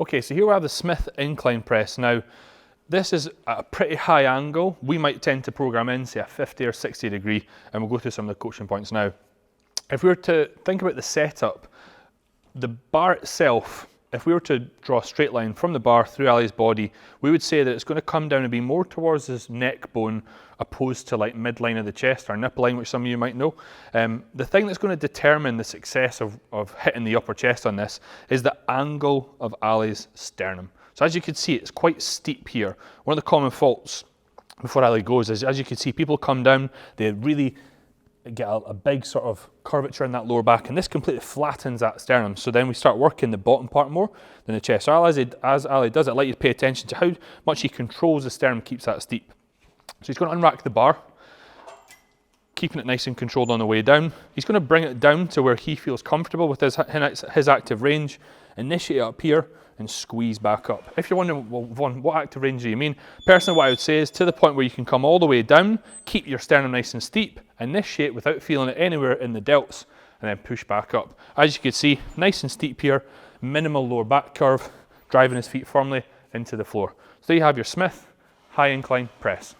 Okay, so here we have the Smith incline press. Now, this is at a pretty high angle. We might tend to program in, say, a 50 or 60 degree, and we'll go through some of the coaching points now. If we were to think about the setup, the bar itself, if we were to draw a straight line from the bar through Ali's body, we would say that it's going to come down and be more towards his neck bone opposed to like midline of the chest or nipple line, which some of you might know. The thing that's going to determine the success of hitting the upper chest on this is the angle of Ali's sternum. So as you can see, it's quite steep here. One of the common faults before Ali goes is, as you can see, people come down, they really get a big sort of curvature in that lower back, and this completely flattens that sternum. So then we start working the bottom part more than the chest. So as Ali does it, I'd like you to pay attention to how much he controls the sternum, keeps that steep. So he's going to unrack the bar, keeping it nice and controlled on the way down. He's going to bring it down to where he feels comfortable with his active range, initiate up here, and squeeze back up. If you're wondering, well, Vaughn, what active range do you mean? Personally, what I would say is to the point where you can come all the way down, keep your sternum nice and steep, initiate without feeling it anywhere in the delts, and then push back up. As you can see, nice and steep here, minimal lower back curve, driving his feet firmly into the floor. So there you have your Smith high incline press.